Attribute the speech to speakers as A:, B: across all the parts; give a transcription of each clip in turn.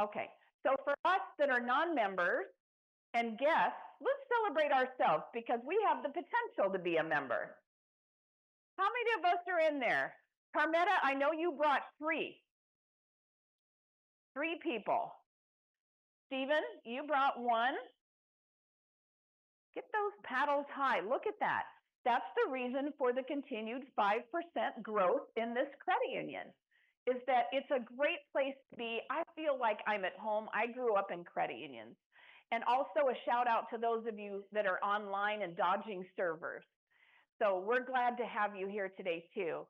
A: Okay, so for us that are non-members and guests, let's celebrate ourselves because we have the potential to be a member. How many of us are in there? Carmetta, I know you brought three people. Stephen, you brought one. Get those paddles high. Look at that. That's the reason for the continued 5% growth in this credit union, is that it's a great place to be. I feel like I'm at home. I grew up in credit unions. And also a shout out to those of you that are online and dodging servers. So we're glad to have you here today too.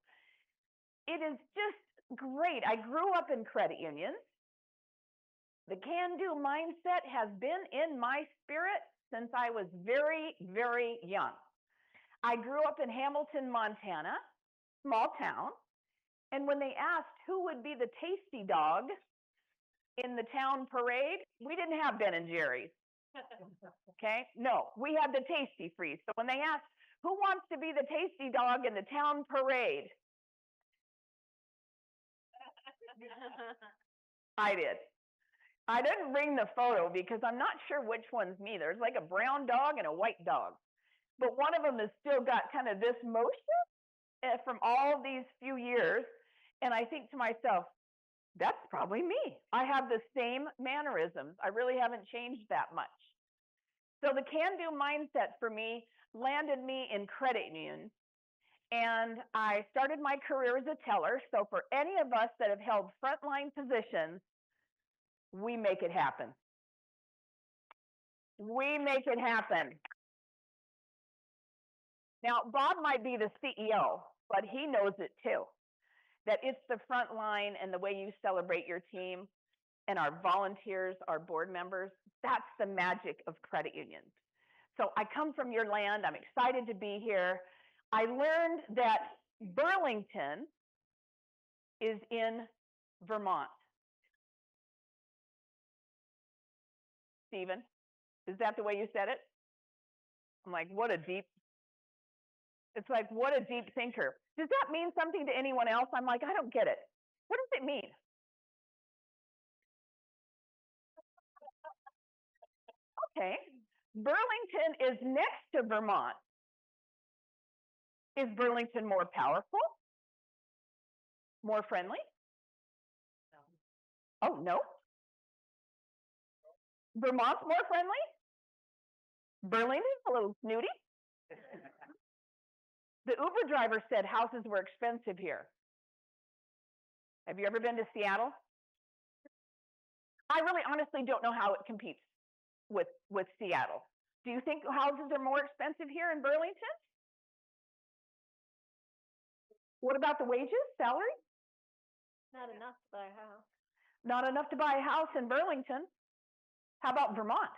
A: It is just great. I grew up in credit unions. The can-do mindset has been in my spirit since I was very, very young. I grew up in Hamilton, Montana, small town, and when they asked who would be the tasty dog in the town parade, we didn't have Ben and Jerry's. Okay, no, we had the Tasty Freeze. So when they asked who wants to be the tasty dog in the town parade, I did. I didn't bring the photo because I'm not sure which one's me. There's like a brown dog and a white dog, but one of them has still got kind of this motion from all these few years. And I think to myself, that's probably me. I have the same mannerisms. I really haven't changed that much. So the can-do mindset for me landed me in credit unions. And I started my career as a teller. So for any of us that have held frontline positions, we make it happen. We make it happen. Now, Bob might be the CEO, but he knows it too, that it's the front line and the way you celebrate your team and our volunteers, our board members. That's the magic of credit unions. So I come from your land. I'm excited to be here. I learned that Burlington is in Vermont. Stephen, is that the way you said it? I'm like, what a deep thinker. Does that mean something to anyone else? I'm like, I don't get it. What does it mean? Okay, Burlington is next to Vermont. Is Burlington more powerful? More friendly? No. Oh, no? Vermont's more friendly? Burlington's a little snooty? The Uber driver said houses were expensive here. Have you ever been to Seattle? I really honestly don't know how it competes with Seattle. Do you think houses are more expensive here in Burlington? What about the wages, salary?
B: Not enough to buy a house.
A: Not enough to buy a house in Burlington. How about Vermont?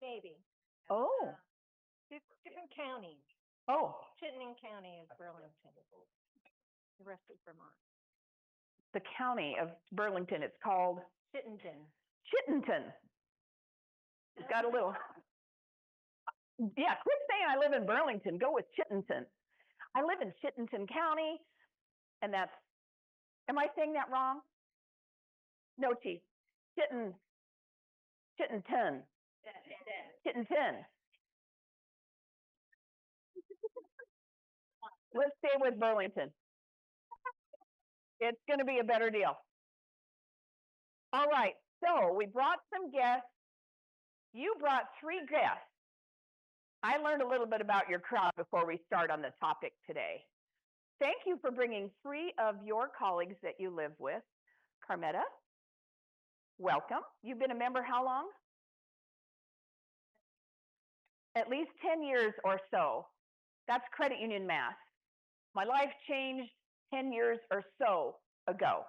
B: Maybe.
A: Oh.
B: Different counties.
A: Oh.
B: Chittenden County is Burlington. The rest is Vermont.
A: The county of Burlington, it's called?
B: Chittenden.
A: Chittenden. It's got a little, yeah, quit saying I live in Burlington, go with Chittenden. I live in Chittenden County, and that's, am I saying that wrong? No, Chief. Chittenden. Chittenden. Let's stay with Burlington. It's going to be a better deal. All right, so we brought some guests. You brought 3 guests. I learned a little bit about your crowd before we start on the topic today. Thank you for bringing 3 of your colleagues that you live with. Carmetta, welcome. You've been a member how long? At least 10 years or so. That's credit union math. My life changed 10 years or so ago.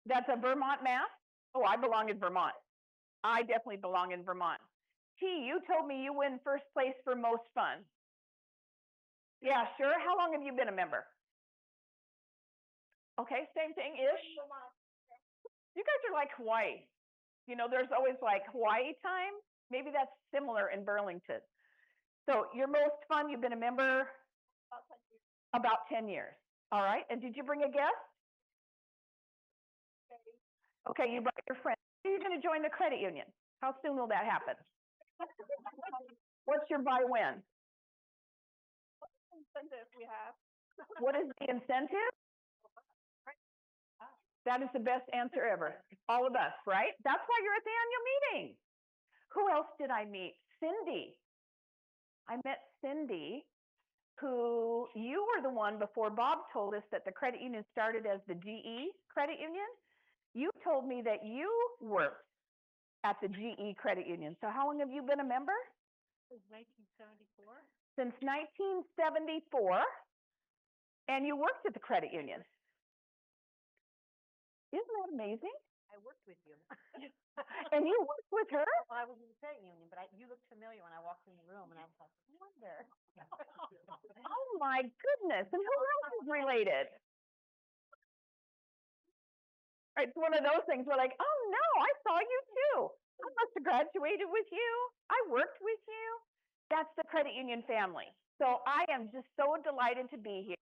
A: That's a Vermont math? Oh, I belong in Vermont. I definitely belong in Vermont. T, you told me you win first place for most fun. Yeah, sure. How long have you been a member? Okay, same thing-ish. You guys are like Hawaii. You know, there's always like Hawaii time. Maybe that's similar in Burlington. So your most fun, you've been a member? About 10 years. All right. And did you bring a guest? Okay, you brought your friend. You're going to join the credit union. How soon will that happen? What's your buy when?
B: Incentive we have.
A: What is the incentive? That is the best answer ever. All of us, right? That's why you're at the annual meeting. Who else did I meet? Cindy. I met Cindy, who you were the one before Bob told us that the credit union started as the GE credit union. You told me that you worked at the GE credit union. So how long have you been a member?
B: Since 1974.
A: Since 1974. And you worked at the credit union. Isn't that amazing?
B: I worked with you.
A: And you worked with her?
B: Well, I was in the credit union, but you looked familiar when I walked in the room, and I was like, I wonder.
A: Oh my goodness. And who else is related? Right, it's one of those things we're like, oh no, I saw you too. I must have graduated with you. I worked with you. That's the credit union family. So I am just so delighted to be here.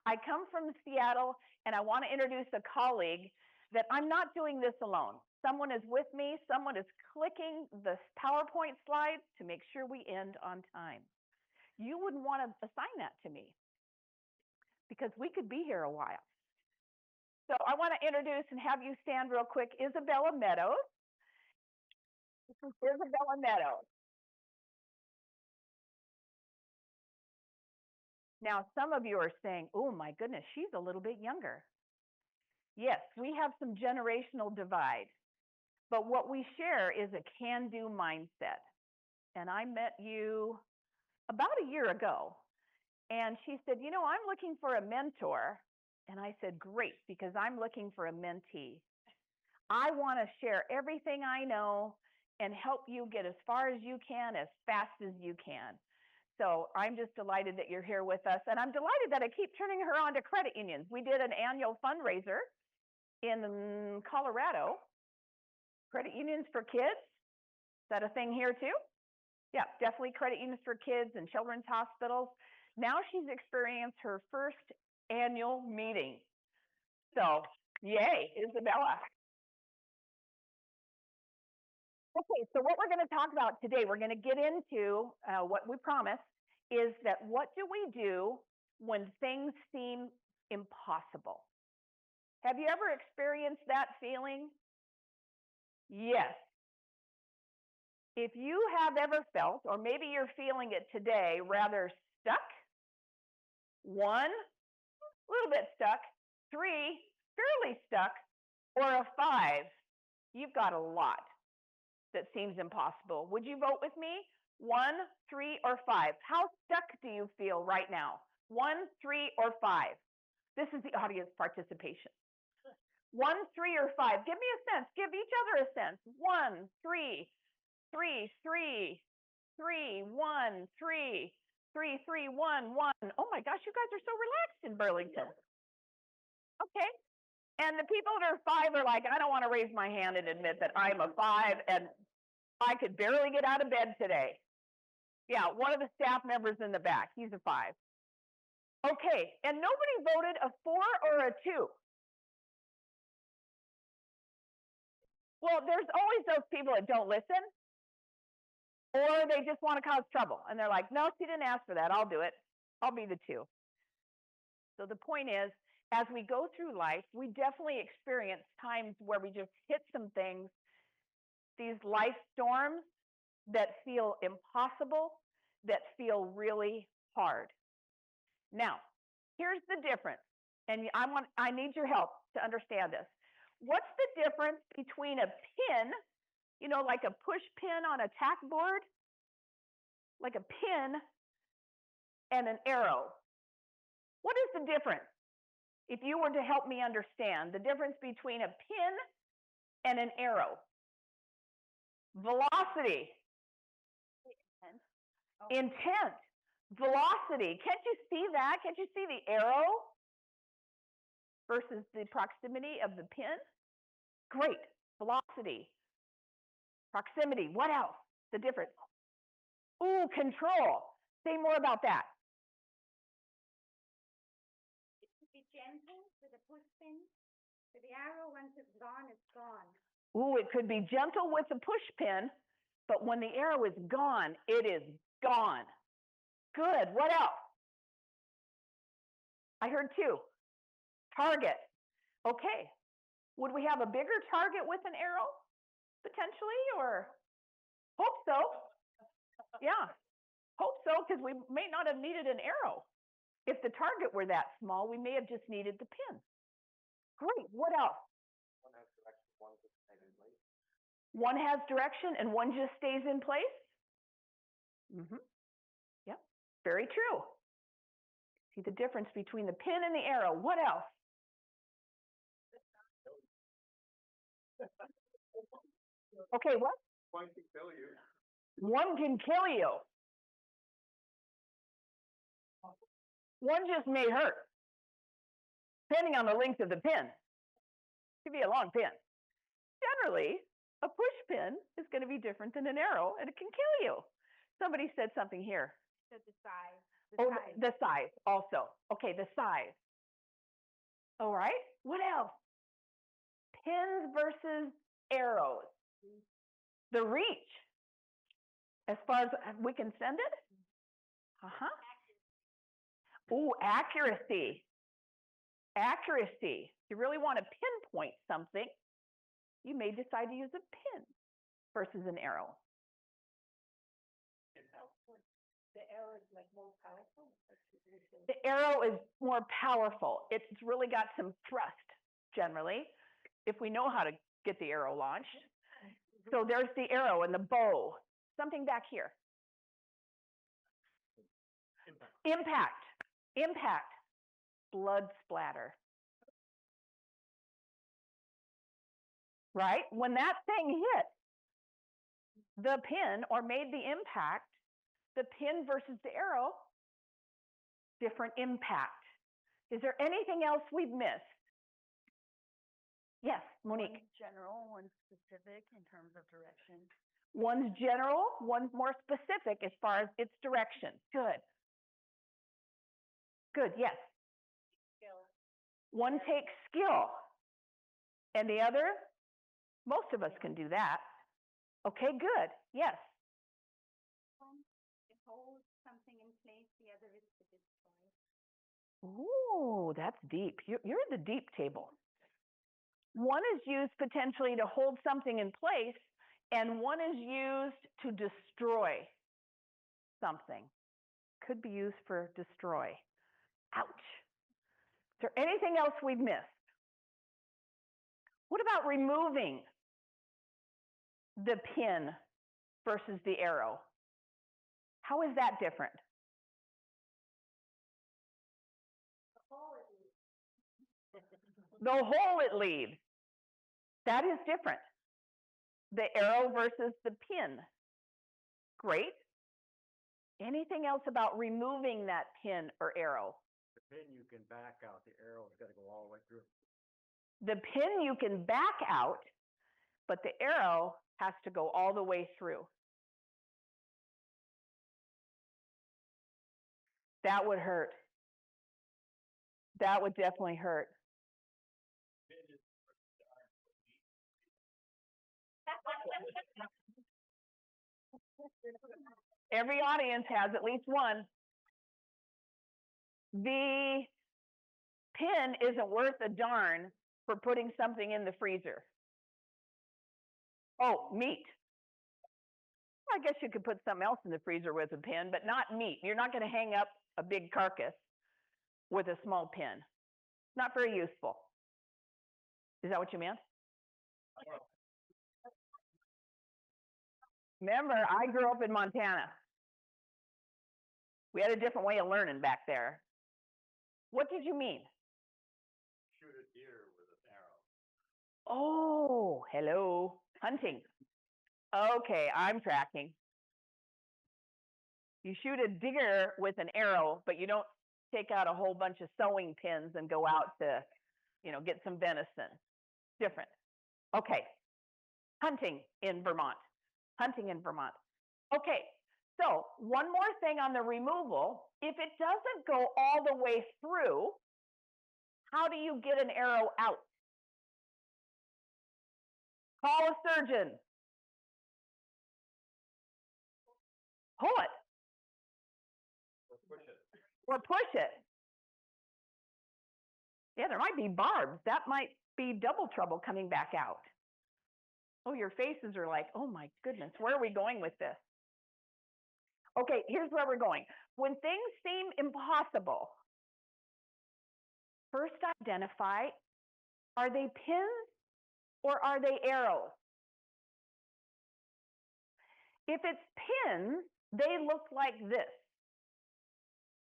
A: I come from Seattle, and I want to introduce a colleague that I'm not doing this alone. Someone is with me. Someone is clicking the PowerPoint slides to make sure we end on time. You wouldn't want to assign that to me because we could be here a while. So I want to introduce and have you stand real quick. Isabella Meadows. This is Isabella Meadows. Now, some of you are saying, oh my goodness, she's a little bit younger. Yes, we have some generational divide, but what we share is a can-do mindset. And I met you about a year ago, and she said, you know, I'm looking for a mentor. And I said, great, because I'm looking for a mentee. I want to share everything I know and help you get as far as you can, as fast as you can. So I'm just delighted that you're here with us. And I'm delighted that I keep turning her on to credit unions. We did an annual fundraiser in Colorado. Credit unions for kids. Is that a thing here too? Yeah, definitely credit unions for kids and children's hospitals. Now she's experienced her first annual meeting. So yay, Isabella. Okay, so what we're going to talk about today, we're going to get into what we promised is that what do we do when things seem impossible? Have you ever experienced that feeling? Yes. If you have ever felt, or maybe you're feeling it today, rather stuck, 1, a little bit stuck, 3, fairly stuck, or a 5, you've got a lot that seems impossible. Would you vote with me? 1, 3, or 5? How stuck do you feel right now? 1, 3, or 5? This is the audience participation. 1, 3, or 5? Give me a sense. Give each other a sense. 1, 3, 3, 3, 3, 1, 3, 3, 3, 1, 1. Oh my gosh, you guys are so relaxed in Burlington. Okay. And the people that are 5 are like, I don't want to raise my hand and admit that I'm a 5 and I could barely get out of bed today. Yeah, one of the staff members in the back, he's a 5. Okay, and nobody voted a 4 or a 2. Well, there's always those people that don't listen, or they just want to cause trouble. And they're like, no, she didn't ask for that. I'll do it. I'll be the 2. So the point is, as we go through life, we definitely experience times where we just hit some things, these life storms that feel impossible, that feel really hard. Now, here's the difference, and I need your help to understand this. What's the difference between a pin, you know, like a push pin on a tack board, like a pin, and an arrow? What is the difference? If you were to help me understand the difference between a pin and an arrow. Velocity. Intent. Velocity. Can't you see that? Can't you see the arrow versus the proximity of the pin? Great. Velocity. Proximity. What else? The difference. Ooh, control. Say more about that.
B: Be gentle with the push pin, with the the arrow, once it's gone, it's gone.
A: Ooh, it could be gentle with the push pin, but when the arrow is gone, it is gone. Good. What else? I heard two. Target. Okay. Would we have a bigger target with an arrow, potentially, or? Hope so. Yeah. Hope so, because we may not have needed an arrow. If the target were that small, we may have just needed the pin. Great. What else? One has direction and one just stays in place? Mm-hmm. Yep. Very true. See the difference between the pin and the arrow. What else? Okay, what?
C: One can kill you.
A: One can kill you. One just may hurt, depending on the length of the pin. It could be a long pin. Generally, a push pin is going to be different than an arrow, and it can kill you. Somebody said something here.
B: So the size.
A: The size also. Okay, the size. All right. What else? Pins versus arrows. The reach. As far as we can send it? Uh-huh. Ooh, accuracy. Accuracy. If you really want to pinpoint something, you may decide to use a pin versus an arrow.
B: The arrow is like more powerful.
A: The arrow is more powerful. It's really got some thrust, generally, if we know how to get the arrow launched. So there's the arrow and the bow. Something back here. Impact. Impact. Blood splatter. Right? When that thing hit the pin or made the impact, the pin versus the arrow, different impact. Is there anything else we've missed? Yes, Monique.
B: One's general, one's specific in terms of direction.
A: One's general, one's more specific as far as its direction. Good. Good, yes.
B: Skill.
A: One takes skill. And the other, most of us can do that. Okay, good. Yes.
B: One, it holds something in place, the other is to destroy.
A: Ooh, that's deep. You're the deep table. One is used potentially to hold something in place, and one is used to destroy something. Could be used for destroy. Ouch. Is there anything else we've missed? What about removing the pin versus the arrow? How is that different? The hole it leaves. That is different. The arrow versus the pin. Great. Anything else about removing that pin or arrow?
C: The pin you can back out, the arrow has got to go all the way through.
A: The pin you can back out, but the arrow has to go all the way through. That would hurt. That would definitely hurt. Every audience has at least one. The pin isn't worth a darn for putting something in the freezer. Oh, meat. I guess you could put something else in the freezer with a pin, but not meat. You're not going to hang up a big carcass with a small pin. Not very useful. Is that what you meant? Remember, I grew up in Montana. We had a different way of learning back there. What did you mean?
C: Shoot a deer with an arrow.
A: Oh, hello. Hunting. Okay, I'm tracking. You shoot a deer with an arrow, but you don't take out a whole bunch of sewing pins and go out to, get some venison. Different. Okay. Hunting in Vermont. Hunting in Vermont. Okay. So one more thing on the removal. If it doesn't go all the way through, how do you get an arrow out? Call a surgeon. Pull it
C: Or push it.
A: or push it. Yeah, there might be barbs. That might be double trouble coming back out. Oh, your faces are like, oh my goodness, where are we going with this? Okay, here's where we're going. When things seem impossible, first identify, are they pins or are they arrows? If it's pins, they look like this.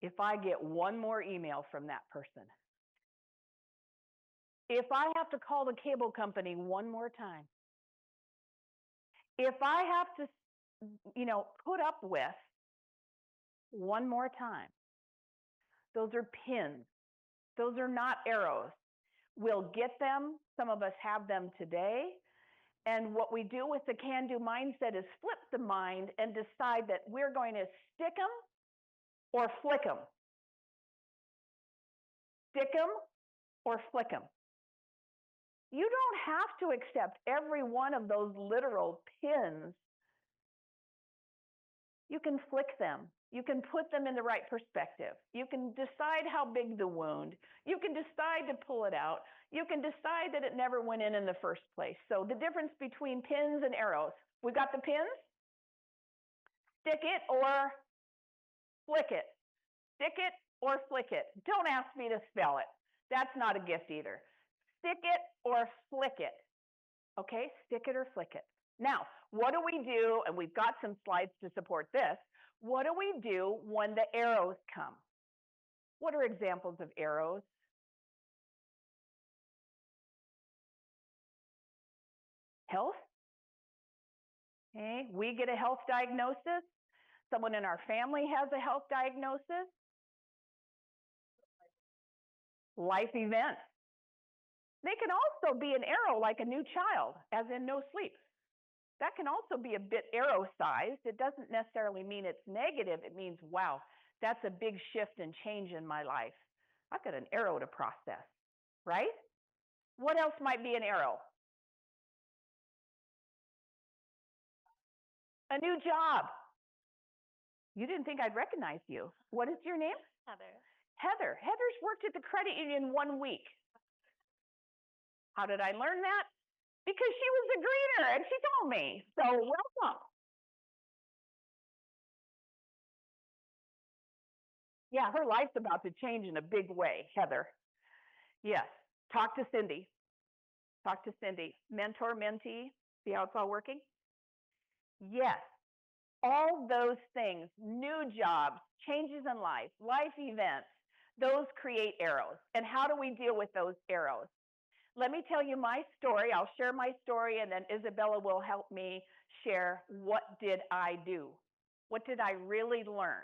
A: If I get one more email from that person, if I have to call the cable company one more time, if I have to, put up with one more time, those are pins. Those are not arrows. We'll get them. Some of us have them today. And what we do with the can-do mindset is flip the mind and decide that we're going to stick them or flick them. Stick them or flick them. You don't have to accept every one of those literal pins. You can flick them. You can put them in the right perspective. You can decide how big the wound. You can decide to pull it out. You can decide that it never went in the first place. So the difference between pins and arrows. We got the pins. Stick it or flick it. Stick it or flick it. Don't ask me to spell it. That's not a gift either. Stick it or flick it. Okay, stick it or flick it. Now, what do we do? And we've got some slides to support this. What do we do when the arrows come? What are examples of arrows? Health. Okay, we get a health diagnosis. Someone in our family has a health diagnosis. Life events. They can also be an arrow like a new child, as in no sleep. That can also be a bit arrow-sized. It doesn't necessarily mean it's negative. It means, wow, that's a big shift and change in my life. I've got an arrow to process, right? What else might be an arrow? A new job. You didn't think I'd recognize you. What is your name?
B: Heather.
A: Heather. Heather's worked at the credit union 1 week. How did I learn that? Because she was a greeter and she told me. So welcome. Yeah, her life's about to change in a big way, Heather. Yes. Talk to Cindy. Talk to Cindy. Mentor, mentee. See how it's all working? Yes. All those things, new jobs, changes in life, life events, those create arrows. And how do we deal with those arrows? Let me tell you my story. I'll share my story, and then Isabella will help me share what did I do? What did I really learn?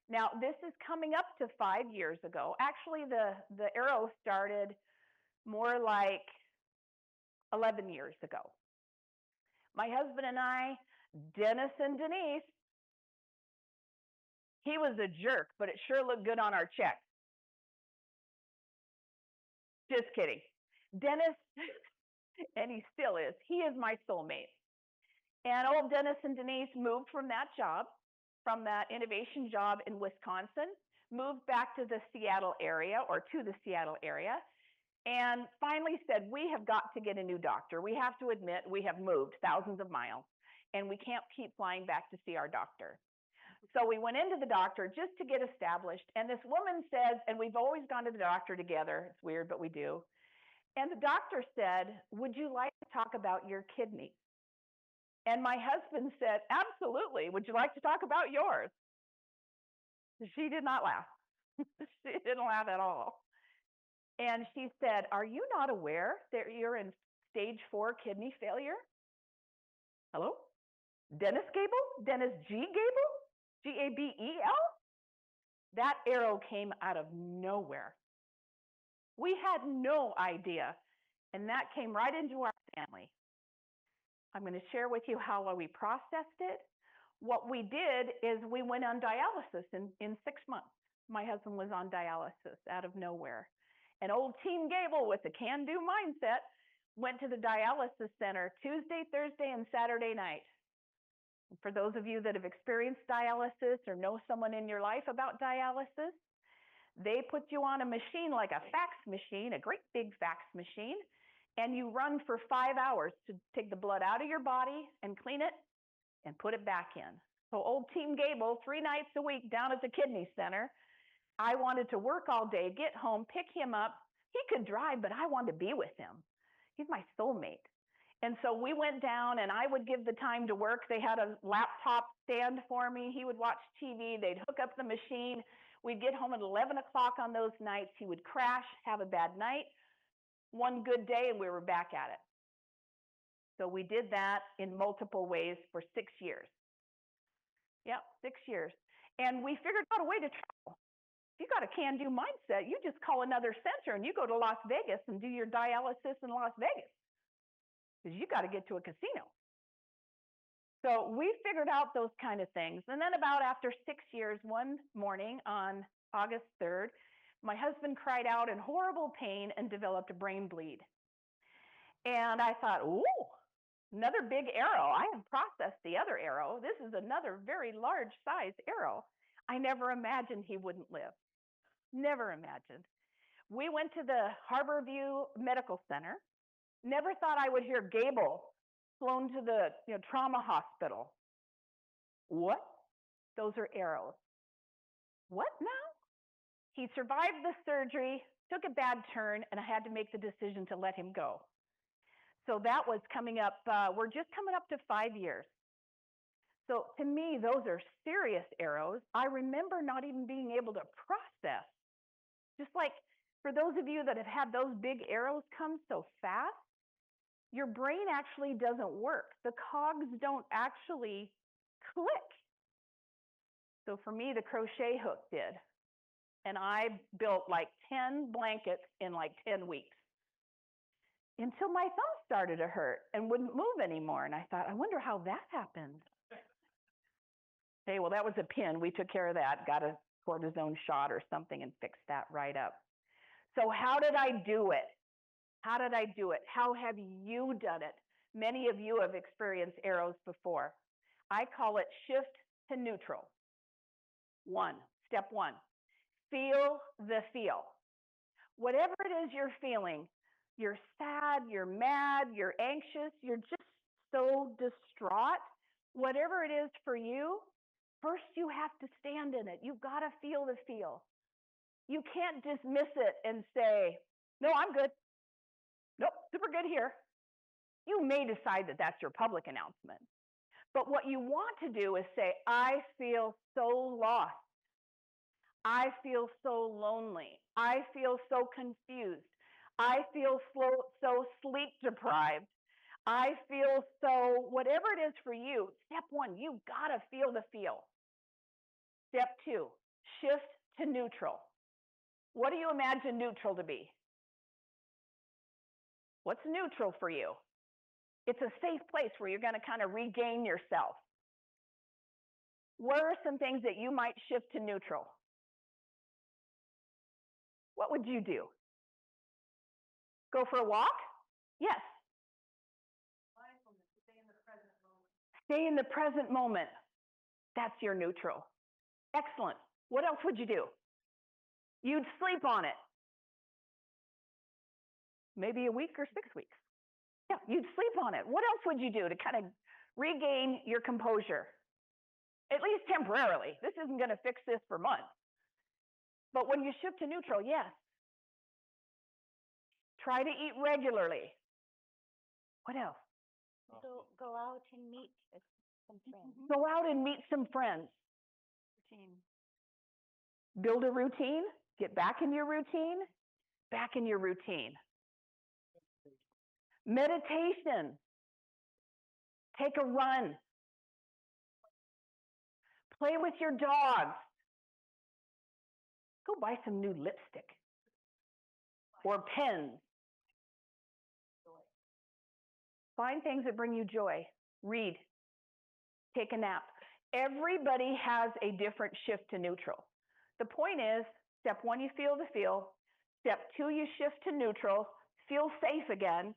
A: Now, this is coming up to 5 years ago. Actually, the arrow started more like 11 years ago. My husband and I, Dennis and Denise, he was a jerk, but it sure looked good on our check. Just kidding. Dennis, and he still is, he is my soulmate. And old Dennis and Denise moved from that job, from that innovation job in Wisconsin, moved back to the Seattle area, or to the Seattle area, and finally said, we have got to get a new doctor. We have to admit we have moved thousands of miles, and we can't keep flying back to see our doctor. So we went into the doctor just to get established, and this woman says, and we've always gone to the doctor together, it's weird, but we do, and the doctor said, would you like to talk about your kidney? And my husband said, absolutely, would you like to talk about yours? She did not laugh. She didn't laugh at all. And she said, are you not aware that you're in stage 4 kidney failure? Hello? Dennis Gabel? Dennis G. Gabel? G-A-B-E-L? That arrow came out of nowhere. We had no idea, and that came right into our family. I'm going to share with you how we processed it. What we did is we went on dialysis in 6 months. My husband was on dialysis out of nowhere. And old Team Gable with the can-do mindset, went to the dialysis center Tuesday, Thursday, and Saturday night. For those of you that have experienced dialysis or know someone in your life about dialysis, they put you on a machine like a fax machine, a great big fax machine, and you run for 5 hours to take the blood out of your body and clean it and put it back in. So old Team Gabel, 3 nights a week down at the kidney center. I wanted to work all day, get home, pick him up. He could drive, but I wanted to be with him. He's my soulmate. And so we went down, and I would give the time to work. They had a laptop stand for me. He would watch TV. They'd hook up the machine. We'd get home at 11 o'clock on those nights. He would crash, have a bad night. One good day, and we were back at it. So we did that in multiple ways for 6 years. Yep, 6 years. And we figured out a way to travel. If you got a can-do mindset, you just call another center and you go to Las Vegas and do your dialysis in Las Vegas, because you got to get to a casino. So we figured out those kind of things. And then about after 6 years, one morning on August 3rd, my husband cried out in horrible pain and developed a brain bleed. And I thought, ooh, another big arrow. I have processed the other arrow. This is another very large size arrow. I never imagined he wouldn't live. Never imagined. We went to the Harborview Medical Center. Never thought I would hear Gabel flown to the trauma hospital. What? Those are arrows. What now? He survived the surgery, took a bad turn, and I had to make the decision to let him go. So that was coming up, we're just coming up to 5 years. So to me, those are serious arrows. I remember not even being able to process. Just like for those of you that have had those big arrows come so fast, your brain actually doesn't work. The cogs don't actually click. So for me, the crochet hook did. And I built like 10 blankets in like 10 weeks. Until my thumb started to hurt and wouldn't move anymore. And I thought, I wonder how that happened. Hey, well, that was a pin. We took care of that, got a cortisone shot or something and fixed that right up. So how did I do it? How did I do it? How have you done it? Many of you have experienced arrows before. I call it shift to neutral. Step one, feel the feel. Whatever it is you're feeling, you're sad, you're mad, you're anxious, you're just so distraught, whatever it is for you, first you have to stand in it. You've got to feel the feel. You can't dismiss it and say, no, I'm good. Nope, super good here. You may decide that that's your public announcement. But what you want to do is say, I feel so lost. I feel so lonely. I feel so confused. I feel so sleep deprived. I feel so, whatever it is for you, step one, you've got to feel the feel. Step two, shift to neutral. What do you imagine neutral to be? What's neutral for you? It's a safe place where you're going to kind of regain yourself. What are some things that you might shift to neutral? What would you do? Go for a walk? Yes.
B: Mindfulness, stay in the present moment.
A: Stay in the present moment. That's your neutral. Excellent. What else would you do? You'd sleep on it. Maybe a week or 6 weeks. Yeah, you'd sleep on it. What else would you do to kind of regain your composure? At least temporarily. This isn't going to fix this for months. But when you shift to neutral, yes. Try to eat regularly. What else?
B: Go out and meet some friends.
A: Go out and meet some friends.
B: Routine.
A: Build a routine. Get back in your routine. Back in your routine. Meditation. Take a run. Play with your dogs. Go buy some new lipstick or pens. Find things that bring you joy. Read. Take a nap. Everybody has a different shift to neutral. The point is, step one, you feel the feel. Step two, you shift to neutral. Feel safe again.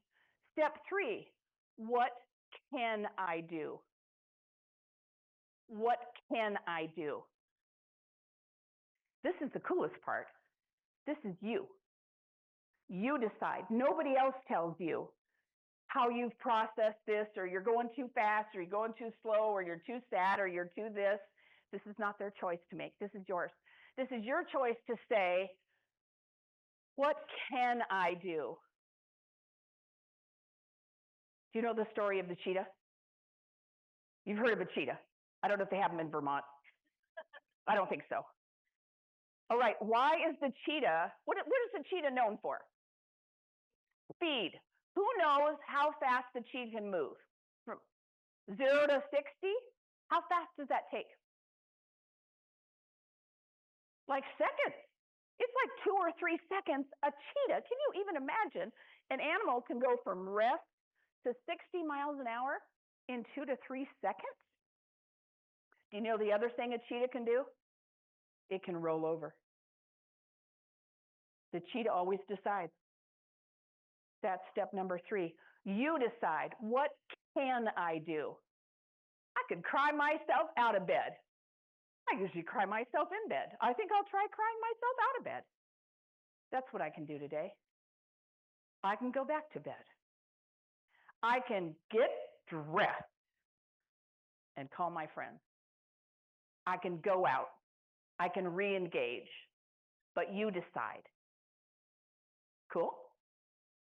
A: Step 3, what can I do? What can I do? This is the coolest part. This is you. You decide. Nobody else tells you how you've processed this, or you're going too fast, or you're going too slow, or you're too sad, or you're too this. This is not their choice to make. This is yours. This is your choice to say, what can I do? Do you know the story of the cheetah? You've heard of a cheetah. I don't know if they have them in Vermont. I don't think so. All right, why is the cheetah, what is the cheetah known for? Speed. Who knows how fast the cheetah can move? From 0 to 60? How fast does that take? Like seconds. It's like 2 or 3 seconds. A cheetah, can you even imagine? An animal can go from rest to 60 miles an hour in 2 to 3 seconds? Do you know the other thing a cheetah can do? It can roll over. The cheetah always decides. That's step number 3. You decide, what can I do? I could cry myself out of bed. I usually cry myself in bed. I think I'll try crying myself out of bed. That's what I can do today. I can go back to bed. I can get dressed and call my friends. I can go out. I can re-engage. But you decide. Cool?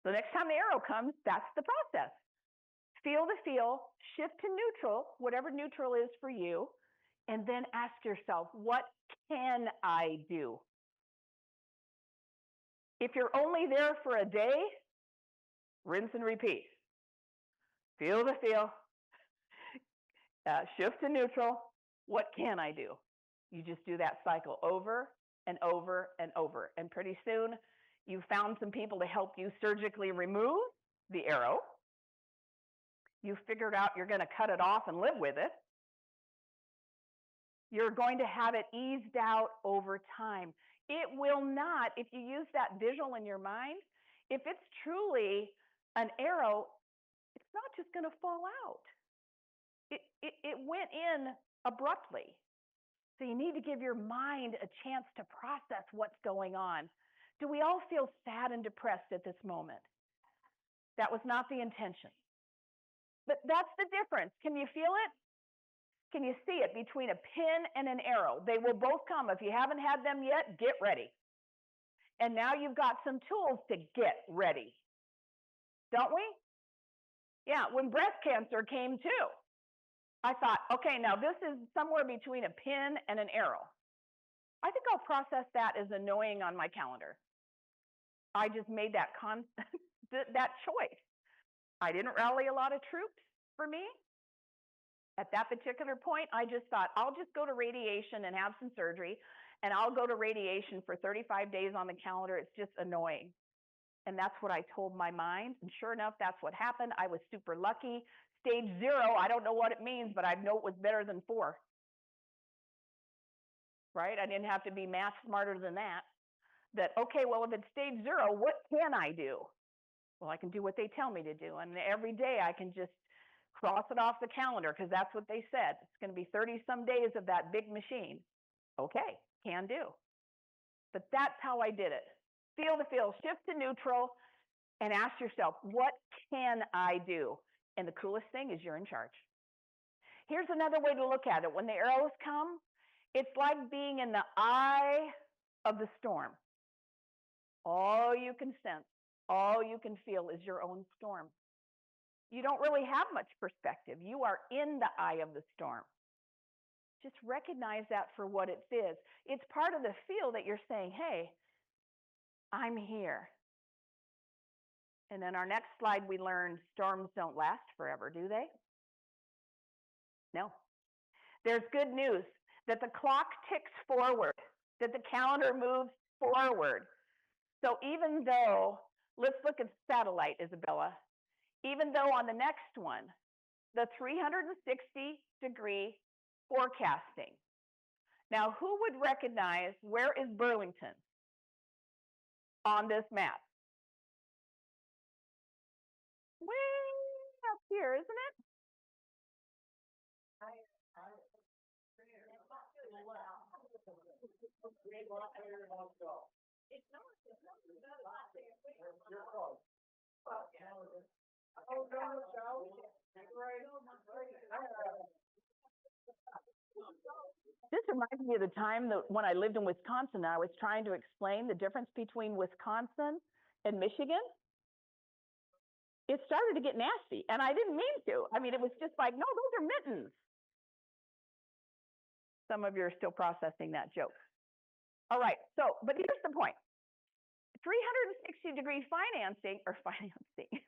A: The next time the arrow comes, that's the process. Feel the feel, shift to neutral, whatever neutral is for you, and then ask yourself, what can I do? If you're only there for a day, rinse and repeat. Feel the feel, shift to neutral, what can I do? You just do that cycle over and over and over, and pretty soon you found some people to help you surgically remove the arrow. You figured out you're going to cut it off and live with it. You're going to have it eased out over time. It will not, if you use that visual in your mind, if it's truly an arrow, it's not just going to fall out. It went in abruptly. So you need to give your mind a chance to process what's going on. Do we all feel sad and depressed at this moment? That was not the intention. But that's the difference. Can you feel it? Can you see it between a pin and an arrow? They will both come. If you haven't had them yet, get ready. And now you've got some tools to get ready. Don't we? Yeah, when breast cancer came too, I thought, okay, now this is somewhere between a pin and an arrow. I think I'll process that as annoying on my calendar. I just made that that choice. I didn't rally a lot of troops for me. At that particular point, I just thought, I'll just go to radiation and have some surgery, and I'll go to radiation for 35 days on the calendar. It's just annoying. And that's what I told my mind. And sure enough, that's what happened. I was super lucky. Stage 0, I don't know what it means, but I know it was better than 4. Right? I didn't have to be math smarter than that. That, okay, well, if it's stage 0, what can I do? Well, I can do what they tell me to do. And every day I can just cross it off the calendar because that's what they said. It's going to be 30-some days of that big machine. Okay, can do. But that's how I did it. Feel the feel, shift to neutral, and ask yourself, what can I do? And the coolest thing is you're in charge. Here's another way to look at it. When the arrows come, it's like being in the eye of the storm. All you can sense, all you can feel is your own storm. You don't really have much perspective. You are in the eye of the storm. Just recognize that for what it is. It's part of the feel that you're saying, hey, I'm here. And then our next slide, we learned storms don't last forever, do they? No. There's good news that the clock ticks forward, that the calendar moves forward. So even though, let's look at satellite, Isabella. Even though on the next one, the 360-degree forecasting. Now, who would recognize where is Burlington on this map? Way up here, isn't it? This reminds me of the time that when I lived in Wisconsin, I was trying to explain the difference between Wisconsin and Michigan. It started to get nasty, and I didn't mean to. I mean, it was just like, no, those are mittens. Some of you are still processing that joke. All right, so, but here's the point. 360-degree financing,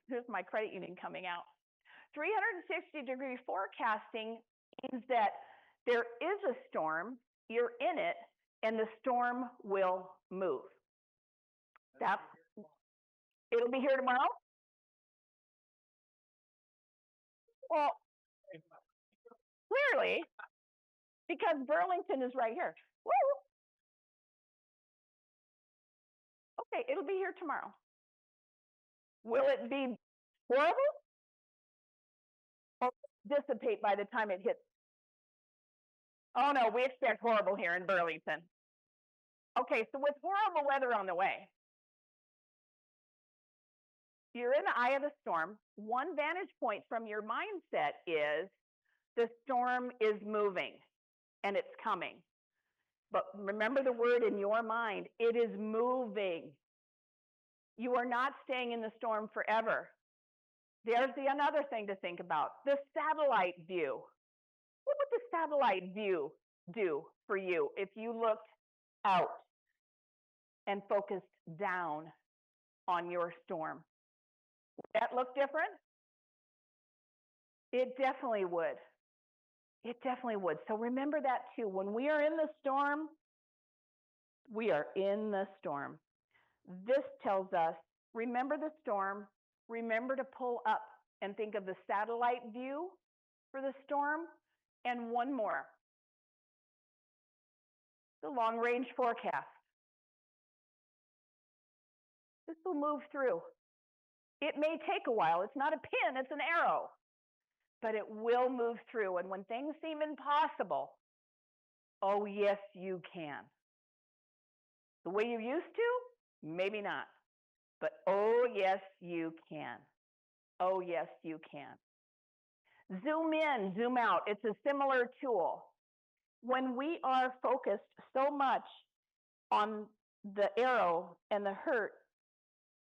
A: there's my credit union coming out. 360-degree forecasting means that there is a storm, you're in it, and the storm will move. It'll be here tomorrow? Well, clearly, because Burlington is right here. Woo! Okay, it'll be here tomorrow. Will it be horrible? Or dissipate by the time it hits? Oh no, we expect horrible here in Burlington. Okay, so with horrible weather on the way, you're in the eye of the storm. One vantage point from your mindset is the storm is moving and it's coming. But remember the word in your mind, it is moving. You are not staying in the storm forever. There's another thing to think about, the satellite view. What would the satellite view do for you if you looked out and focused down on your storm? Would that look different? It definitely would. It definitely would. So remember that too. When we are in the storm, we are in the storm. This tells us, remember the storm, remember to pull up and think of the satellite view for the storm, and one more, the long-range forecast. This will move through. It may take a while. It's not a pin, it's an arrow. But it will move through. And when things seem impossible, oh, yes, you can. The way you used to? Maybe not. But oh, yes, you can. Oh, yes, you can. Zoom in, zoom out. It's a similar tool. When we are focused so much on the arrow and the hurt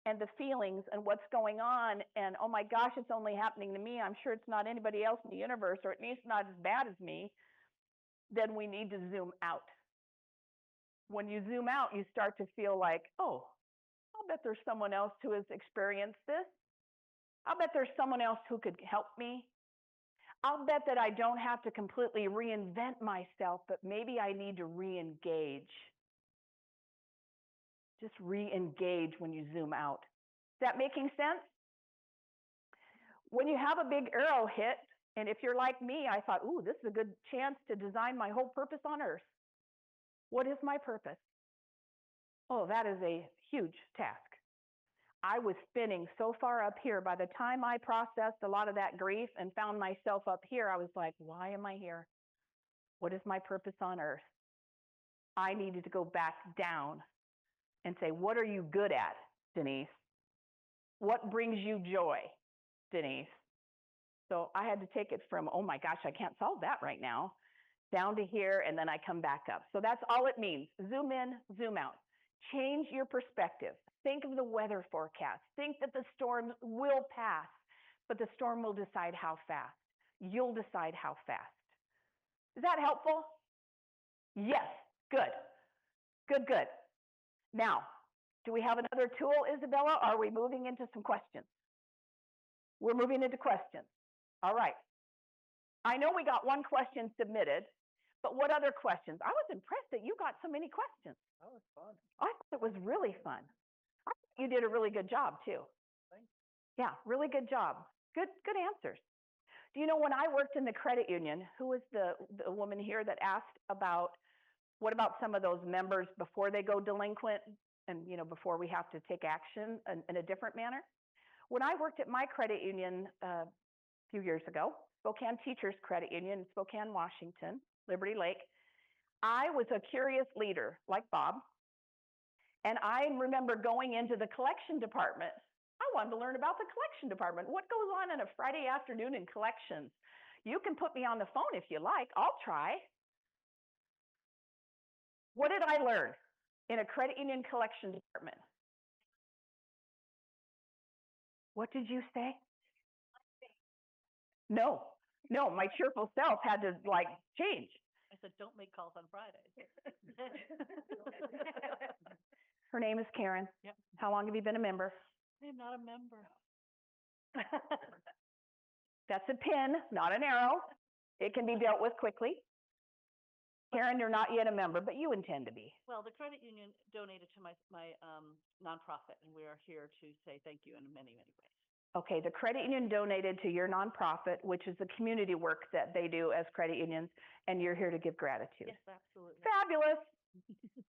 A: and the feelings and what's going on, and oh my gosh, it's only happening to me, I'm sure it's not anybody else in the universe, or at least not as bad as me, then we need to zoom out. When you zoom out, you start to feel like, oh, I'll bet there's someone else who has experienced this. I'll bet there's someone else who could help me. I'll bet that I don't have to completely reinvent myself, but maybe I need to re-engage. Just re-engage when you zoom out. Is that making sense? When you have a big arrow hit, and if you're like me, I thought, ooh, this is a good chance to design my whole purpose on earth. What is my purpose? Oh, that is a huge task. I was spinning so far up here. By the time I processed a lot of that grief and found myself up here, I was like, why am I here? What is my purpose on earth? I needed to go back down and say, what are you good at, Denise? What brings you joy, Denise? So I had to take it from, oh my gosh, I can't solve that right now, down to here, and then I come back up. So that's all it means. Zoom in, zoom out. Change your perspective. Think of the weather forecast. Think that the storm will pass, but the storm will decide how fast. You'll decide how fast. Is that helpful? Yes, good. Good, good. Now, do we have another tool, Isabella? Or are we moving into some questions? We're moving into questions. All right. I know we got one question submitted, but what other questions? I was impressed that you got so many questions.
C: That was fun.
A: I thought it was really fun. I thought you did a really good job too.
C: Thanks.
A: Yeah, really good job. Good answers. Do you know when I worked in the credit union, who was the woman here that asked about what about some of those members before they go delinquent and before we have to take action in a different manner? When I worked at my credit union a few years ago, Spokane Teachers Credit Union in Spokane, Washington, Liberty Lake, I was a curious leader like Bob. And I remember going into the collection department. I wanted to learn about the collection department. What goes on a Friday afternoon in collections? You can put me on the phone if you like. I'll try. What did I learn in a credit union collection department? What did you say? No, my cheerful self had to like change.
D: I said, don't make calls on Fridays.
A: Her name is Karen.
D: Yep.
A: How long have you been a member?
D: I am not a member.
A: That's a pin, not an arrow. It can be dealt with quickly. Karen, you're not yet a member, but you intend to be.
D: Well, the credit union donated to my nonprofit, and we are here to say thank you in many, many ways.
A: Okay, the credit union donated to your nonprofit, which is the community work that they do as credit unions, and you're here to give gratitude.
D: Yes, absolutely.
A: Fabulous.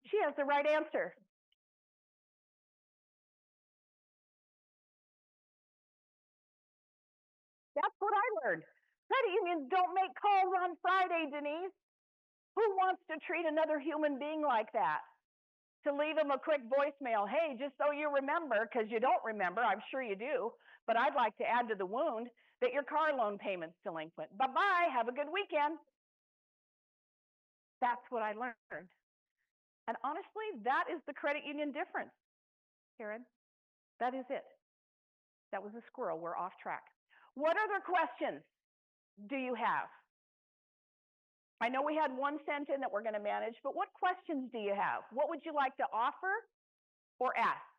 A: She has the right answer. That's what I learned. Credit unions don't make calls on Friday, Denise. Who wants to treat another human being like that? To leave them a quick voicemail, hey, just so you remember, because you don't remember, I'm sure you do, but I'd like to add to the wound that your car loan payment's delinquent. Bye-bye, have a good weekend. That's what I learned. And honestly, that is the credit union difference, Karen. That is it. That was a squirrel, we're off track. What other questions do you have? I know we had one sent in that we're going to manage, but what questions do you have? What would you like to offer or ask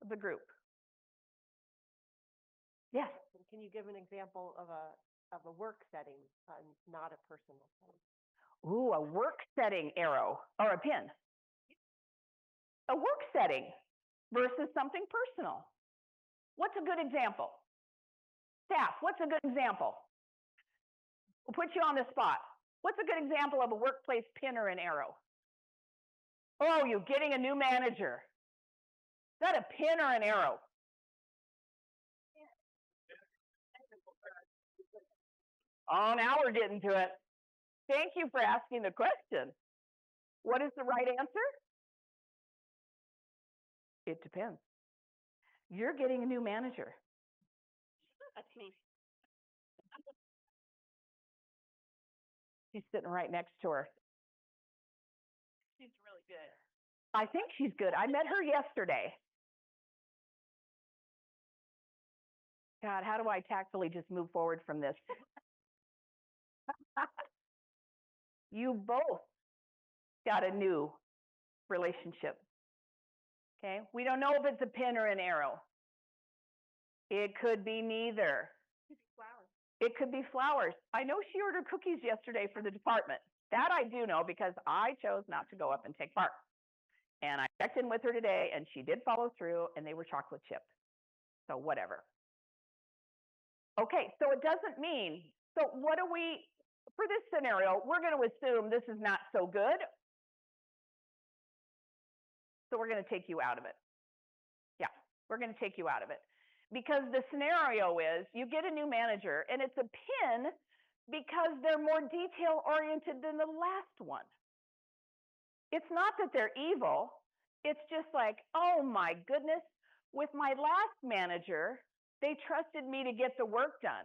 A: of the group? Yes.
E: Can you give an example of a work setting, not a personal setting?
A: Ooh, a work setting arrow or a pin. A work setting versus something personal. What's a good example? Staff, what's a good example? We'll put you on the spot. What's a good example of a workplace pin or an arrow? Oh, you're getting a new manager. Is that a pin or an arrow? Oh, now we're getting to it. Thank you for asking the question. What is the right answer? It depends. You're getting a new manager.
D: That's me.
A: She's sitting right next to her.
D: She's really good.
A: I think she's good. I met her yesterday. God, how do I tactfully just move forward from this? You both got a new relationship. Okay, we don't know if it's a pin or an arrow. It could be neither.
B: Flowers.
A: It could be flowers. I know she ordered cookies yesterday for the department. That I do know because I chose not to go up and take part. And I checked in with her today and she did follow through and they were chocolate chip. So whatever. Okay, so it doesn't mean, so what do we, for this scenario, we're going to assume this is not so good. So we're going to take you out of it. Yeah, we're going to take you out of it. Because the scenario is you get a new manager and it's a pin because they're more detail oriented than the last one. It's not that they're evil. It's just like, oh my goodness, with my last manager, they trusted me to get the work done.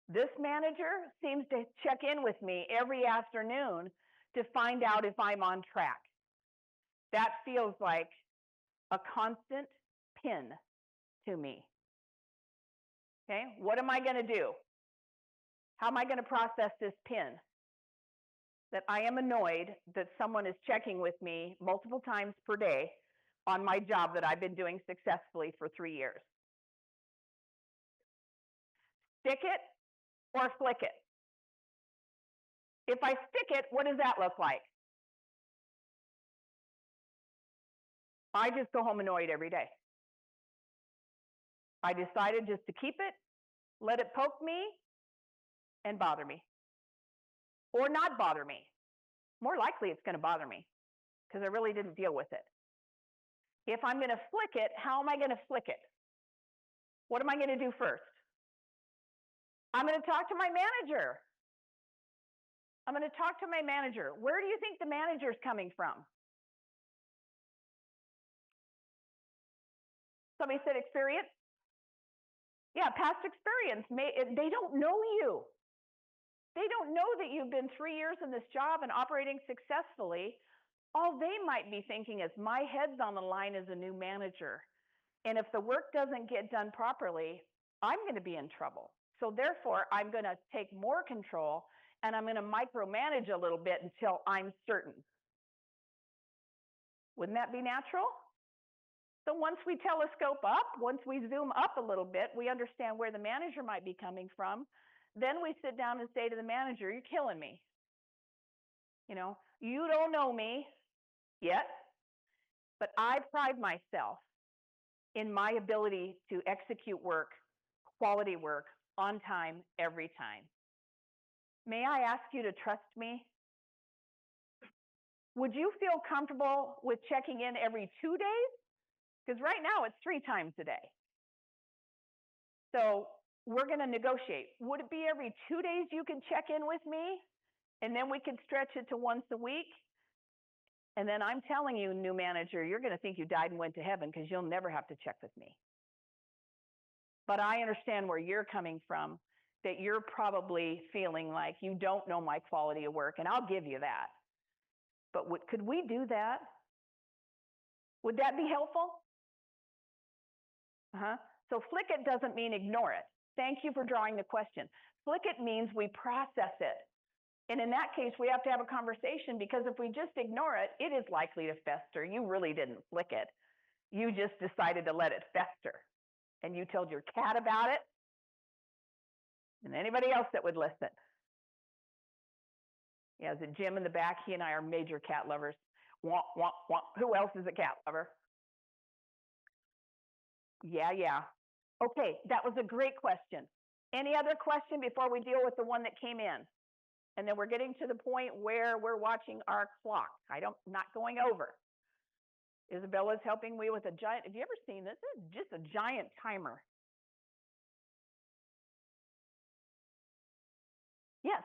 A: This manager seems to check in with me every afternoon to find out if I'm on track. That feels like a constant pin to me. Okay, what am I going to do? How am I going to process this pin? That I am annoyed that someone is checking with me multiple times per day on my job that I've been doing successfully for 3 years. Stick it or flick it? If I stick it, what does that look like? I just go home annoyed every day. I decided just to keep it, let it poke me, and bother me. Or not bother me. More likely it's going to bother me because I really didn't deal with it. If I'm going to flick it, how am I going to flick it? What am I going to do first? I'm going to talk to my manager. I'm going to talk to my manager. Where do you think the manager's coming from? Somebody said experience? Yeah, past experience. They don't know you. They don't know that you've been 3 years in this job and operating successfully. All they might be thinking is, my head's on the line as a new manager. And if the work doesn't get done properly, I'm going to be in trouble. So therefore, I'm going to take more control and I'm going to micromanage a little bit until I'm certain. Wouldn't that be natural? So once we telescope up, once we zoom up a little bit, we understand where the manager might be coming from. Then we sit down and say to the manager, you're killing me. You know, you don't know me yet, but I pride myself in my ability to execute work, quality work, on time, every time. May I ask you to trust me? Would you feel comfortable with checking in every 2 days? Because right now it's 3 times a day. So we're going to negotiate. Would it be every 2 days you can check in with me? And then we can stretch it to once a week? And then I'm telling you, new manager, you're going to think you died and went to heaven because you'll never have to check with me. But I understand where you're coming from, that you're probably feeling like you don't know my quality of work, and I'll give you that. But could we do that? Would that be helpful? So flick it doesn't mean ignore it. Thank you for drawing the question. Flick it means we process it. And in that case, we have to have a conversation, because if we just ignore it, it is likely to fester. You really didn't flick it. You just decided to let it fester. And you told your cat about it, and anybody else that would listen. Yeah, is it Jim in the back? He and I are major cat lovers. Womp, womp, womp. Who else is a cat lover? Yeah. Okay, that was a great question. Any other question before we deal with the one that came in? And then we're getting to the point where we're watching our clock. Not going over. Isabella's helping me with a giant, have you ever seen this? This is just a giant timer. Yes.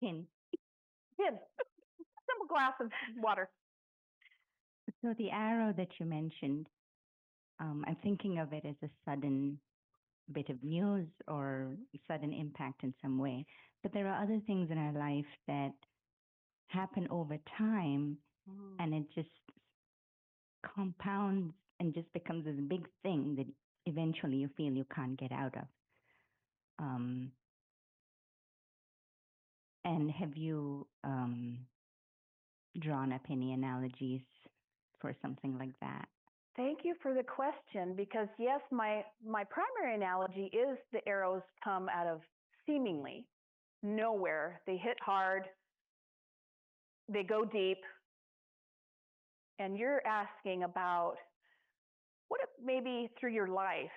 F: Pin.
A: Good. Simple glass of water.
F: So the arrow that you mentioned, I'm thinking of it as a sudden bit of news or sudden impact in some way. But there are other things in our life that happen over time, and it just compounds and just becomes this big thing that eventually you feel you can't get out of. And have you drawn up any analogies for something like that?
A: Thank you for the question, because yes, my primary analogy is the arrows come out of seemingly nowhere. They hit hard, they go deep, and you're asking about what if maybe through your life,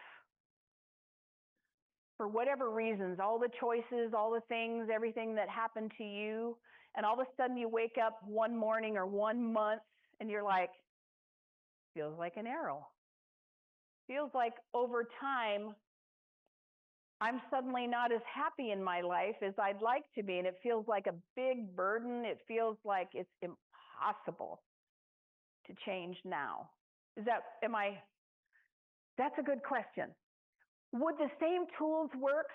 A: for whatever reasons, all the choices, all the things, everything that happened to you, and all of a sudden you wake up one morning or 1 month and you're like, feels like an arrow. Feels like over time, I'm suddenly not as happy in my life as I'd like to be, and it feels like a big burden. It feels like it's impossible to change now. That's a good question. Would the same tools work?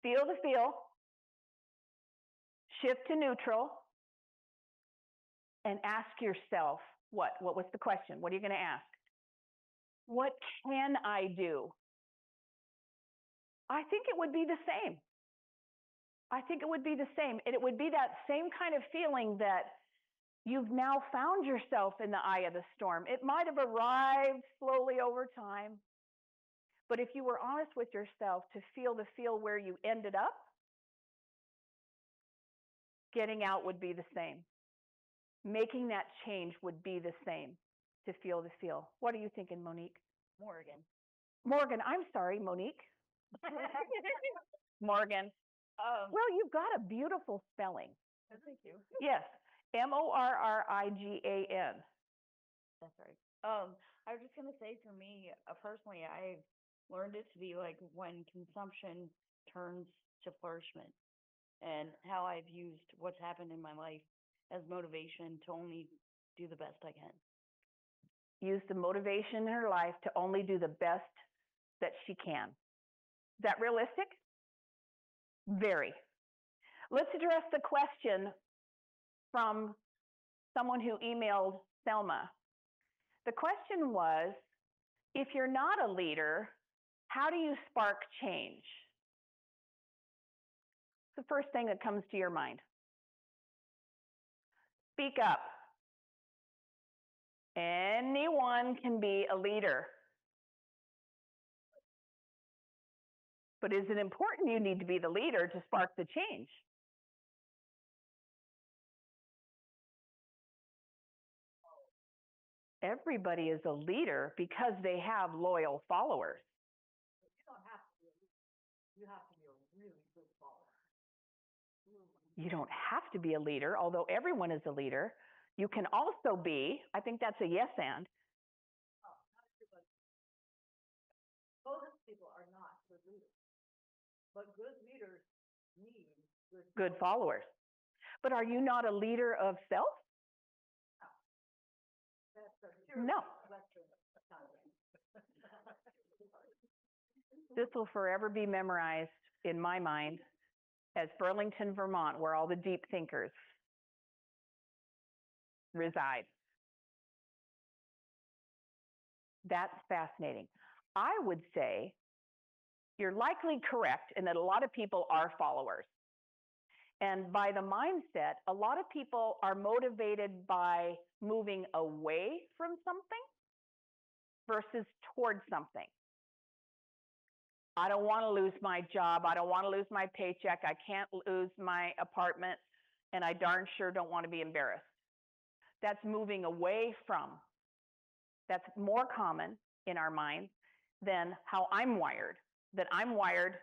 A: Feel the feel, shift to neutral, and ask yourself, what was the question? What are you going to ask? What can I do? I think it would be the same. I think it would be the same. And it would be that same kind of feeling that you've now found yourself in the eye of the storm. It might have arrived slowly over time, but if you were honest with yourself to feel the feel where you ended up, getting out would be the same. Making that change would be the same. to feel the feel. What are you thinking, Monique?
D: Morgan.
A: Morgan, I'm sorry, Monique. Morgan. Well, you've got a beautiful spelling.
D: Thank you.
A: Yes, Morrigan.
G: That's right. I was just gonna say, for me, personally, I've learned it to be like when consumption turns to flourishment, and how I've used what's happened in my life as motivation to only do the best I can.
A: Use the motivation in her life to only do the best that she can. Is that realistic? Very. Let's address the question from someone who emailed Selma. The question was, if you're not a leader, how do you spark change? It's the first thing that comes to your mind. Speak up. Anyone can be a leader. But is it important you need to be the leader to spark the change? Everybody is a leader because they have loyal followers.
D: You don't have to be a leader. You have to be a really good follower.
A: You don't have to be a leader, although everyone is a leader. You can also be, I think that's a yes and.
D: Oh, not everybody. Most people are not good leaders. But good leaders need
A: Good followers. But are you not a leader of self?
D: That's a
A: No.
D: Western concept.
A: This will forever be memorized in my mind as Burlington, Vermont, where all the deep thinkers reside. That's fascinating. I would say you're likely correct in that a lot of people are followers. And by the mindset, a lot of people are motivated by moving away from something versus towards something. I don't want to lose my job. I don't want to lose my paycheck. I can't lose my apartment. And I darn sure don't want to be embarrassed. That's moving away from. That's more common in our minds than how I'm wired. That I'm wired,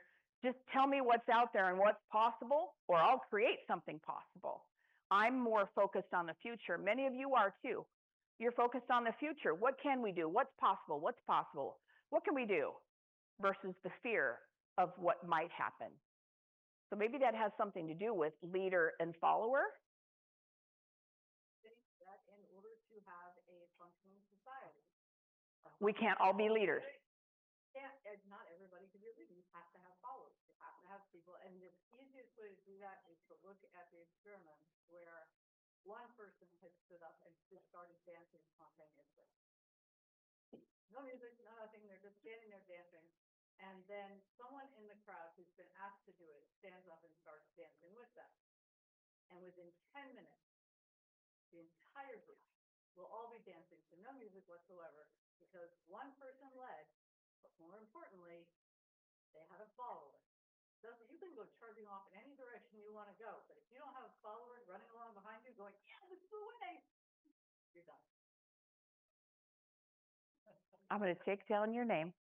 A: just tell me what's out there and what's possible, or I'll create something possible. I'm more focused on the future. Many of you are too. You're focused on the future. What can we do? What's possible? What's possible? What can we do? Versus the fear of what might happen. So maybe that has something to do with leader and follower.
D: That in order to have a functioning society.
A: We can't all be leaders.
D: Not everybody can be a leader. You have to have followers. You have to have people. And the easiest way to do that is to look at the experiment where one person had stood up and just started dancing spontaneously. No music, no nothing. They're just standing there dancing. And then someone in the crowd who's been asked to do it stands up and starts dancing with them. And within 10 minutes, the entire group will all be dancing to no music whatsoever because one person led, but more importantly, they had a follower. So you can go charging off in any direction you want to go, but if you don't have followers running along behind you going, yeah, this is the way, you're done.
A: I'm going to take down your name,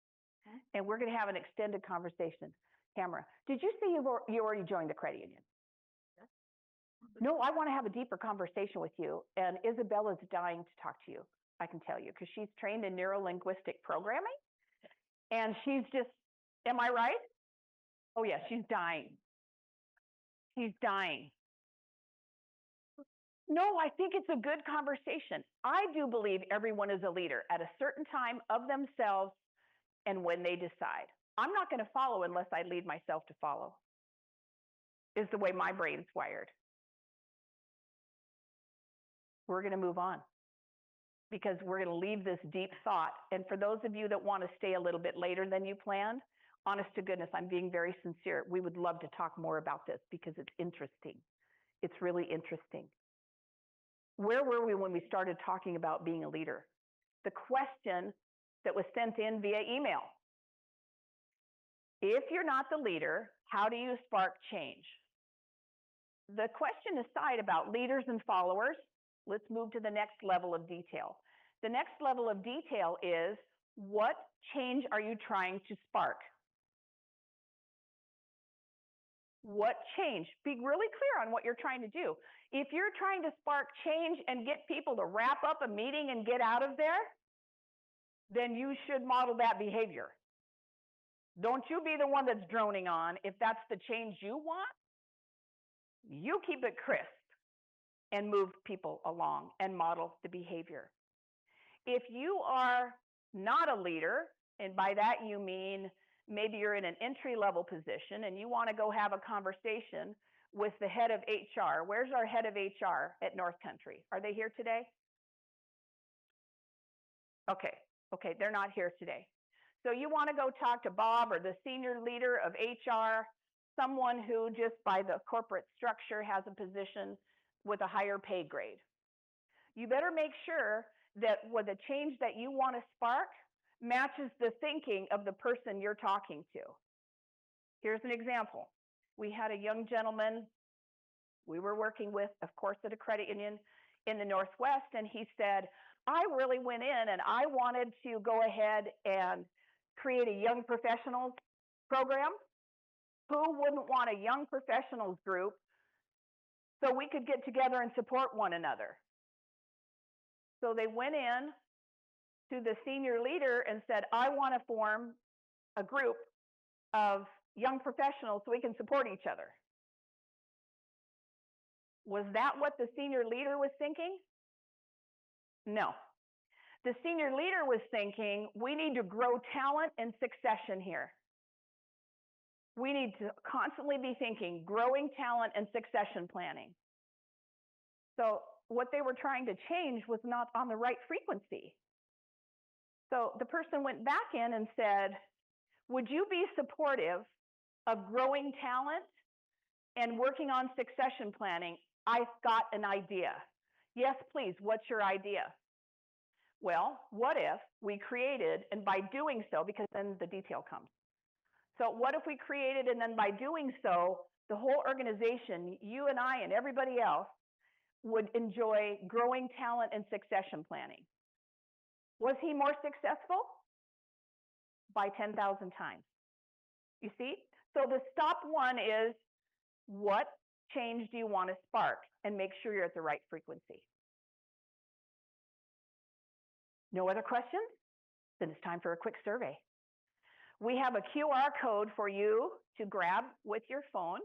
A: and we're going to have an extended conversation. Tamara, did you say you already joined the credit union?
E: Yes.
A: No, I want to have a deeper conversation with you, and Isabella's dying to talk to you, I can tell you, because she's trained in neuro-linguistic programming, and she's just, am I right? Oh, yeah, she's dying. She's dying. No, I think it's a good conversation. I do believe everyone is a leader at a certain time of themselves and when they decide. I'm not going to follow unless I lead myself to follow, is the way my brain's wired. We're going to move on because we're going to leave this deep thought. And for those of you that want to stay a little bit later than you planned, honest to goodness, I'm being very sincere. We would love to talk more about this because it's interesting. It's really interesting. Where were we when we started talking about being a leader? The question that was sent in via email. If you're not the leader, how do you spark change? The question aside about leaders and followers, let's move to the next level of detail. The next level of detail is, what change are you trying to spark? What change? Be really clear on what you're trying to do. If you're trying to spark change and get people to wrap up a meeting and get out of there, then you should model that behavior. Don't you be the one that's droning on. If that's the change you want, you keep it crisp and move people along and model the behavior. If you are not a leader, and by that you mean maybe you're in an entry-level position and you want to go have a conversation with the head of HR. Where's our head of HR at North Country? Are they here today? Okay, they're not here today. So you want to go talk to Bob or the senior leader of HR, someone who just by the corporate structure has a position with a higher pay grade. You better make sure that with the change that you want to spark matches the thinking of the person you're talking to. Here's an example. We had a young gentleman we were working with, of course, at a credit union in the Northwest, and he said, I really went in and I wanted to go ahead and create a young professionals program. Who wouldn't want a young professionals group so we could get together and support one another? So they went in to the senior leader and said, I want to form a group of young professionals so we can support each other. Was that what the senior leader was thinking? No. The senior leader was thinking, we need to grow talent and succession here. We need to constantly be thinking growing talent and succession planning. So what they were trying to change was not on the right frequency. So the person went back in and said, would you be supportive of growing talent and working on succession planning? I've got an idea. Yes, please, what's your idea? Well, what if we created, and by doing so, because then the detail comes. So what if we created, and then by doing so, the whole organization, you and I and everybody else, would enjoy growing talent and succession planning? Was he more successful? By 10,000 times. You see? So the stop one is, what change do you want to spark? And make sure you're at the right frequency. No other questions? Then it's time for a quick survey. We have a QR code for you to grab with your phone.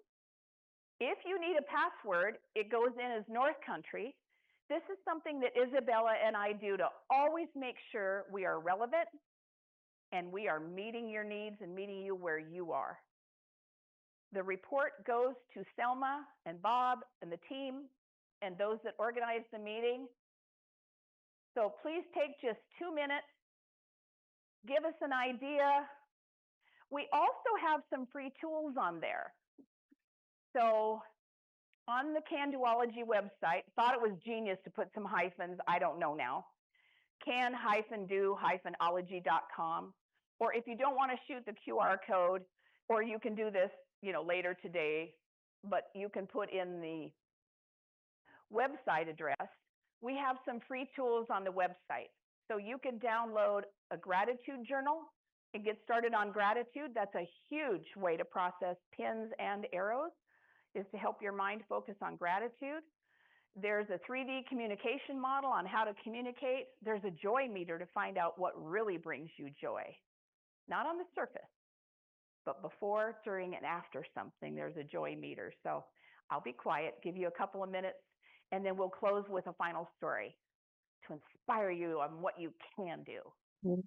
A: If you need a password, it goes in as North Country. This is something that Isabella and I do to always make sure we are relevant and we are meeting your needs and meeting you where you are. The report goes to Selma and Bob and the team and those that organize the meeting. So please take just 2 minutes, give us an idea. We also have some free tools on there. So on the Canduology website, thought it was genius to put some hyphens, I don't know now, can-do-ology.com. Or if you don't want to shoot the QR code, or you can do this, later today, but you can put in the website address. We have some free tools on the website. So you can download a gratitude journal and get started on gratitude. That's a huge way to process pins and arrows, is to help your mind focus on gratitude. There's a 3D communication model on how to communicate. There's a joy meter to find out what really brings you joy. Not on the surface, but before, during, and after something, there's a joy meter. So I'll be quiet, give you a couple of minutes, and then we'll close with a final story to inspire you on what you can do.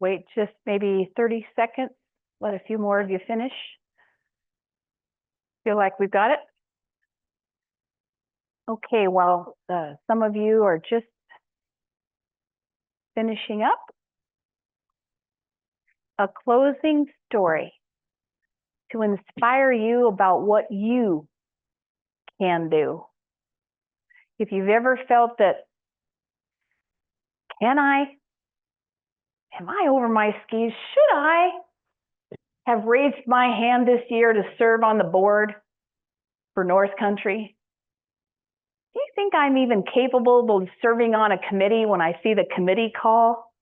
A: Wait just maybe 30 seconds. Let a few more of you finish. Feel like we've got it? Okay, well, some of you are just finishing up. A closing story to inspire you about what you can do. If you've ever felt that, am I over my skis? Should I have raised my hand this year to serve on the board for North Country? Do you think I'm even capable of serving on a committee when I see the committee call?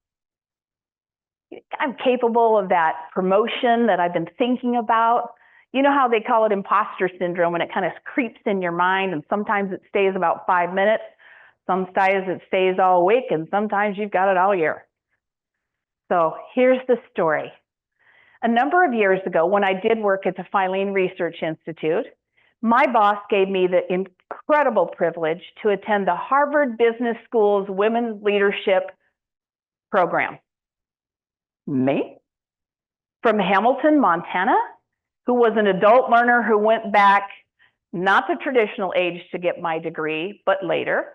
A: I'm capable of that promotion that I've been thinking about. You know how they call it imposter syndrome, and it kind of creeps in your mind, and sometimes it stays about 5 minutes, sometimes it stays all week, and sometimes you've got it all year. So here's the story. A number of years ago, when I did work at the Filene Research Institute, my boss gave me the incredible privilege to attend the Harvard Business School's Women's Leadership Program. Me? From Hamilton, Montana, who was an adult learner who went back, not the traditional age to get my degree, but later.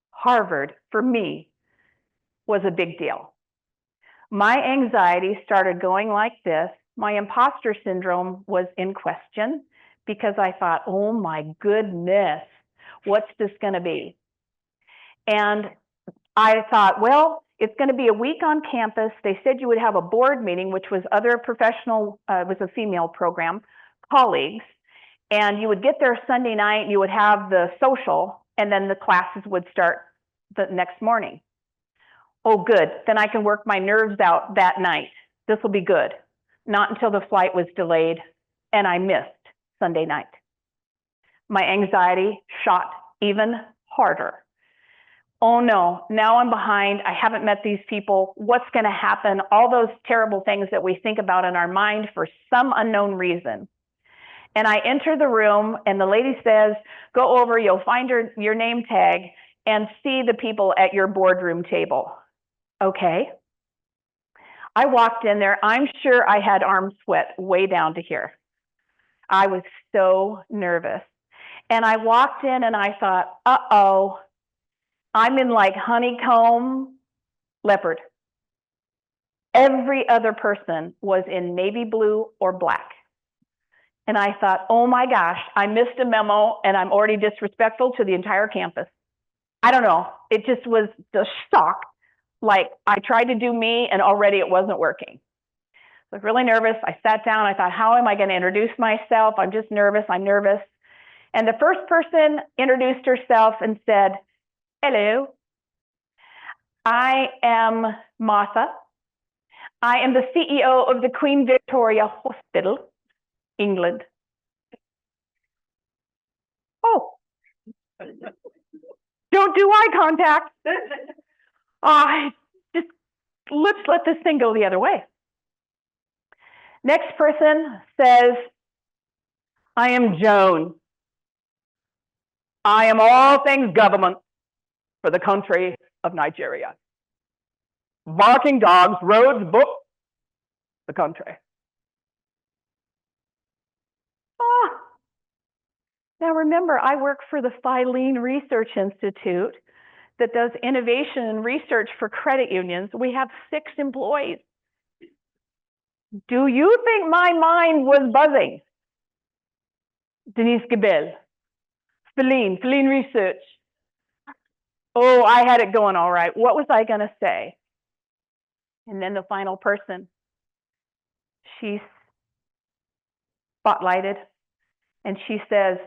A: Harvard, for me, was a big deal. My anxiety started going like this. My imposter syndrome was in question because I thought, oh my goodness, what's this going to be? And I thought, well, it's going to be a week on campus. They said you would have a board meeting, which was other professional, it was a female program, colleagues. And you would get there Sunday night, you would have the social, and then the classes would start the next morning. Oh, good. Then I can work my nerves out that night. This will be good. Not until the flight was delayed and I missed Sunday night. My anxiety shot even harder. Oh no, now I'm behind. I haven't met these people. What's going to happen? All those terrible things that we think about in our mind for some unknown reason. And I enter the room and the lady says, go over, you'll find your name tag and see the people at your boardroom table. Okay. I walked in there. I'm sure I had arm sweat way down to here. I was so nervous. And I walked in and I thought, uh-oh, I'm in like honeycomb leopard. Every other person was in navy blue or black. And I thought, oh my gosh, I missed a memo and I'm already disrespectful to the entire campus. I don't know. It just was the shock. Like I tried to do me and already it wasn't working. I was really nervous. I sat down. I thought, how am I going to introduce myself? I'm just nervous. I'm nervous. And the first person introduced herself and said, hello, I am Martha. I am the CEO of the Queen Victoria Hospital, England. Oh, don't do eye contact. Just let's let this thing go the other way. Next person says, I am Joan. I am all things government for the country of Nigeria. Barking dogs, roads, books, the country. Now remember, I work for the Filene Research Institute that does innovation and research for credit unions. We have 6 employees. Do you think my mind was buzzing? Denise Gabel, Filene Research. Oh, I had it going all right. What was I going to say? And then the final person, she's spotlighted, and she says,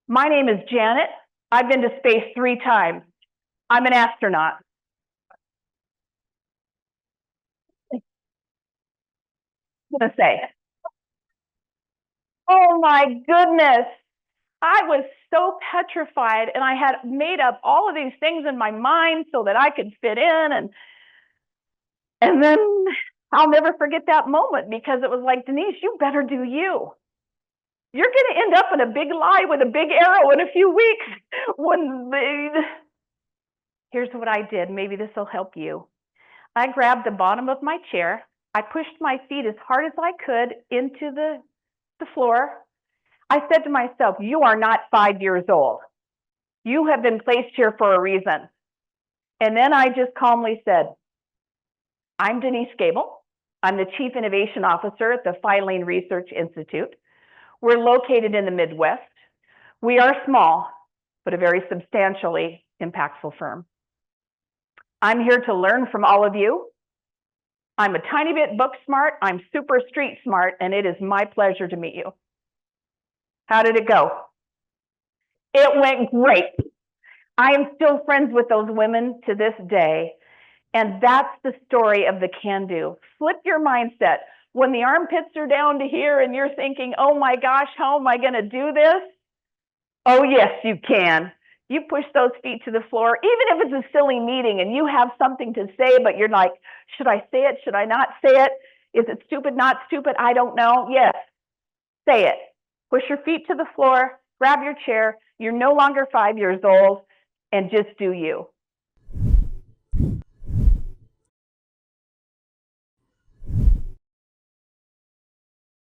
A: my name is Janet. I've been to space 3 times. I'm an astronaut. I'm going to say, oh my goodness. I was so petrified, and I had made up all of these things in my mind so that I could fit in. And then I'll never forget that moment because it was like, Denise, you better do you. You're going to end up in a big lie with a big arrow in a few weeks. Here's what I did. Maybe this will help you. I grabbed the bottom of my chair. I pushed my feet as hard as I could into the floor. I said to myself, you are not 5 years old. You have been placed here for a reason. And then I just calmly said, I'm Denise Gabel. I'm the Chief Innovation Officer at the Filene Research Institute. We're located in the Midwest. We are small, but a very substantially impactful firm. I'm here to learn from all of you. I'm a tiny bit book smart. I'm super street smart, and it is my pleasure to meet you. How did it go? It went great. I am still friends with those women to this day. And that's the story of the can-do. Flip your mindset. When the armpits are down to here and you're thinking, oh my gosh, how am I going to do this? Oh, yes, you can. You push those feet to the floor, even if it's a silly meeting and you have something to say, but you're like, should I say it? Should I not say it? Is it stupid, not stupid? I don't know. Yes, say it. Push your feet to the floor, grab your chair. You're no longer 5 years old, and just do you.